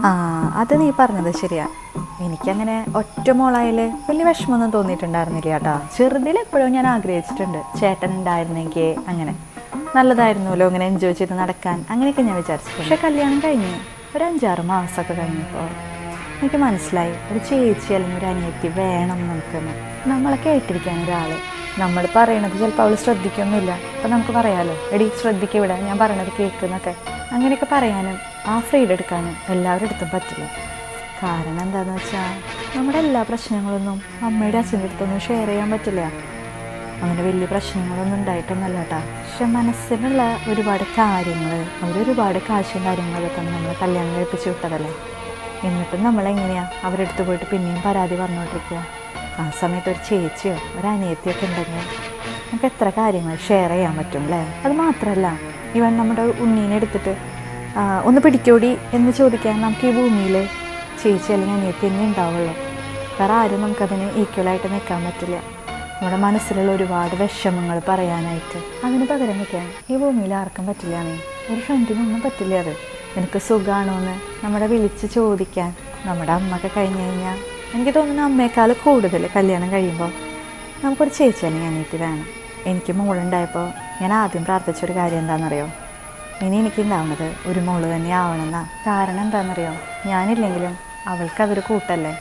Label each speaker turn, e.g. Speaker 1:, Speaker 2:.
Speaker 1: ആ, അത് നീ പറഞ്ഞത് ശരിയാ. എനിക്കങ്ങനെ ഒറ്റ മോളായാൽ വലിയ വിഷമമൊന്നും തോന്നിയിട്ടുണ്ടായിരുന്നില്ല കേട്ടോ. ചെറുതിൽ എപ്പോഴും ഞാൻ ആഗ്രഹിച്ചിട്ടുണ്ട് ചേട്ടൻ ഉണ്ടായിരുന്നെങ്കിൽ അങ്ങനെ നല്ലതായിരുന്നല്ലോ, അങ്ങനെ എൻജോയ് ചെയ്ത് നടക്കാൻ, അങ്ങനെയൊക്കെ ഞാൻ വിചാരിച്ചു. പക്ഷെ കല്യാണം കഴിഞ്ഞ് ഒരു 5-6 മാസമൊക്കെ കഴിഞ്ഞപ്പോൾ എനിക്ക് മനസ്സിലായി ഒരു ചേച്ചി അല്ലെങ്കിൽ ഒരു അനിയത്തി വേണം നമുക്കെന്ന്. നമ്മളെ കേട്ടിരിക്കാൻ ഒരാൾ. നമ്മൾ പറയണത് ചിലപ്പോൾ അവൾ ശ്രദ്ധിക്കൊന്നുമില്ല. അപ്പം നമുക്ക് പറയാമല്ലോ, എടി ശ്രദ്ധിക്കുക ഇവിടെ, ഞാൻ പറയണത് കേൾക്കുന്നൊക്കെ. അങ്ങനെയൊക്കെ പറയാനും ആ ഫ്രീഡം എടുക്കാനും എല്ലാവരുടെ അടുത്തും പറ്റില്ല. കാരണം എന്താണെന്ന് വെച്ചാൽ നമ്മുടെ എല്ലാ പ്രശ്നങ്ങളൊന്നും അമ്മയുടെ അച്ഛൻ്റെ അടുത്തൊന്നും ഷെയർ ചെയ്യാൻ പറ്റില്ല. അങ്ങനെ വലിയ പ്രശ്നങ്ങളൊന്നും ഉണ്ടായിട്ടൊന്നുമല്ല കേട്ടോ. പക്ഷെ മനസ്സിനുള്ള ഒരുപാട് കാര്യങ്ങൾ, അവരൊരുപാട് കാശും കാര്യങ്ങളൊക്കെ തന്നെ നമ്മൾ കല്യാണം കഴിപ്പിച്ച് വിട്ടതല്ലേ. എന്നിട്ടും നമ്മളെങ്ങനെയാണ് അവരുടെ അടുത്ത് പോയിട്ട് പിന്നെയും പരാതി പറഞ്ഞുകൊണ്ടിരിക്കുക. ആ സമയത്ത് ഒരു ചേച്ചിയോ ഒരു അനിയത്തിയൊക്കെ ഉണ്ടെങ്കിൽ നമുക്ക് എത്ര കാര്യങ്ങൾ ഷെയർ ചെയ്യാൻ പറ്റും അല്ലേ. അത് മാത്രമല്ല, ഇവൻ നമ്മുടെ ഉണ്ണീനെ എടുത്തിട്ട് ഒന്ന് പിടിക്കോടി എന്ന് ചോദിക്കാൻ നമുക്ക് ഈ ഭൂമിയിൽ ചേച്ചി അല്ലെങ്കിൽ അനിയത്തി തന്നെ ഉണ്ടാവുള്ളൂ. വേറെ ആരും നമുക്കതിന് ഈക്വലായിട്ട് നിൽക്കാൻ പറ്റില്ല. നമ്മുടെ മനസ്സിലുള്ള ഒരുപാട് വിഷമങ്ങൾ പറയാനായിട്ട് അതിന് പകരം വയ്ക്കാൻ ഈ ഭൂമിയിൽ ആർക്കും പറ്റില്ല. ഒരു ഫ്രണ്ടിനൊന്നും പറ്റില്ല. അത് നിനക്ക് സുഖമാണോ എന്ന് നമ്മുടെ വിളിച്ച് ചോദിക്കാൻ നമ്മുടെ അമ്മയൊക്കെ കഴിഞ്ഞ് കഴിഞ്ഞാൽ എനിക്ക് തോന്നുന്നു അമ്മയേക്കാൾ കൂടുതൽ കല്യാണം കഴിയുമ്പോൾ നമുക്കൊരു ചേച്ചി അല്ലെങ്കിൽ അനിയത്തി വേണം. എനിക്ക് മോളുണ്ടായപ്പോൾ ഞാൻ ആദ്യം പ്രാർത്ഥിച്ചൊരു കാര്യം എന്താണെന്നറിയോ, ഇനി എനിക്കുണ്ടാവുന്നത് ഒരു മോള് തന്നെ ആവണമെന്നാണ്. കാരണം എന്താണെന്നറിയോ, ഞാനില്ലെങ്കിലും അവൾക്കതൊരു കൂട്ടല്ലേ.